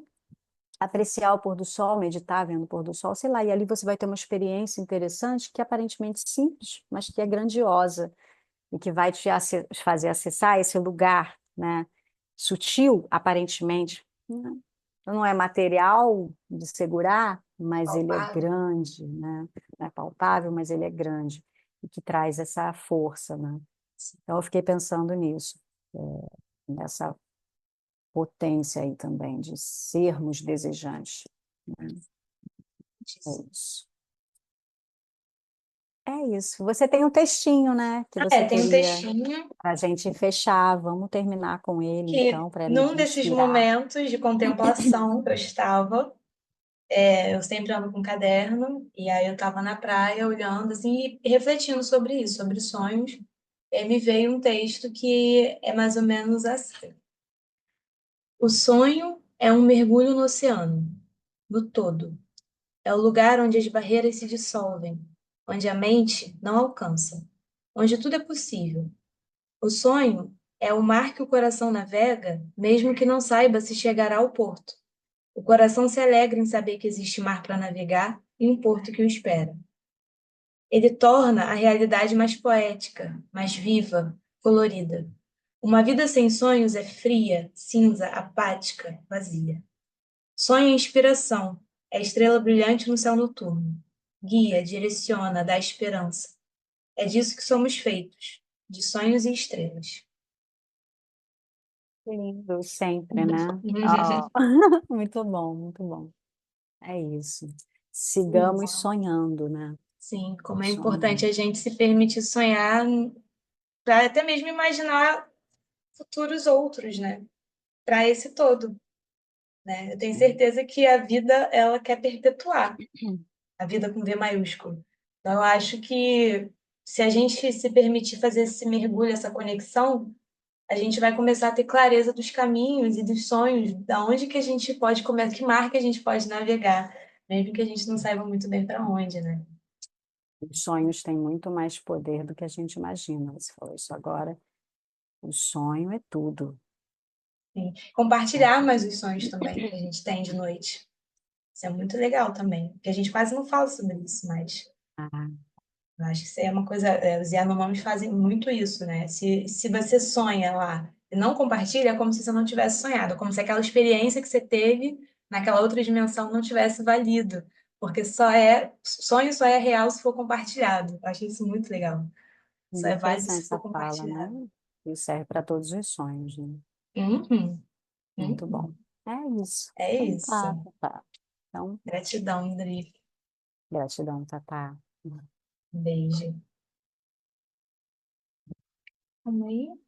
apreciar o pôr do sol, meditar vendo o pôr do sol, sei lá. E ali você vai ter uma experiência interessante que é aparentemente simples, mas que é grandiosa e que vai fazer acessar esse lugar, né? Sutil, aparentemente, né? Não é material de segurar, mas ele é
Palpável.
grande, né? Não é palpável, mas ele é grande e que traz essa força, né? Então eu fiquei pensando nisso, nessa potência aí também de sermos desejantes, né? É isso. É isso. Você tem um textinho, né, que você
Tem um
queria
textinho
para a gente fechar. Vamos terminar com ele,
que,
então, para me
num desses
inspirar.
momentos de contemplação que eu estava, eu sempre ando com um caderno, e aí eu estava na praia olhando assim e refletindo sobre isso, sobre sonhos. E aí me veio um texto que é mais ou menos assim: o sonho é um mergulho no oceano, no todo. É o lugar onde as barreiras se dissolvem, onde a mente não alcança, onde tudo é possível. O sonho é o mar que o coração navega, mesmo que não saiba se chegará ao porto. O coração se alegra em saber que existe mar para navegar e um porto que o espera. Ele torna a realidade mais poética, mais viva, colorida. Uma vida sem sonhos é fria, cinza, apática, vazia. Sonho é inspiração, é estrela brilhante no céu noturno. Guia, direciona, dá esperança. É disso que somos feitos, de sonhos e estrelas.
Lindo, sempre, né? Ó, muito bom, muito bom. É isso. Sigamos sonhando, né?
Sim, como é importante
Sonhando.
a gente se permitir sonhar para até mesmo imaginar futuros outros, né? Para esse todo, né? Eu tenho
Sim.
certeza que a vida ela quer perpetuar, a vida com V maiúsculo. Então, eu acho que se a gente se permitir fazer esse mergulho, essa conexão, a gente vai começar a ter clareza dos caminhos e dos sonhos, da onde que a gente pode começar, que mar que a gente pode navegar, mesmo que a gente não saiba muito bem para onde, né?
Os sonhos têm muito mais poder do que a gente imagina. Você falou isso agora. O sonho é tudo.
Sim.
É
Compartilhar
tudo.
mais os sonhos também que a gente tem de noite. Isso é muito legal também, porque a gente quase não fala sobre isso, mas
Ah,
eu acho que isso é uma coisa. Os Yanomamis fazem muito isso, né? Se você sonha lá e não compartilha, é como se você não tivesse sonhado, é como se aquela experiência que você teve naquela outra dimensão não tivesse valido, porque sonho só é real se for compartilhado. Eu acho isso muito legal. Só é
Muito
válido
interessante
se for
essa fala, né?
compartilhado.
E serve para todos os sonhos, né?
Uhum,
Muito bom.
uhum.
É isso.
É
Então
isso.
tá, tá. Então,
Gratidão, Indri.
gratidão, Tatá.
Beijo. Calma aí.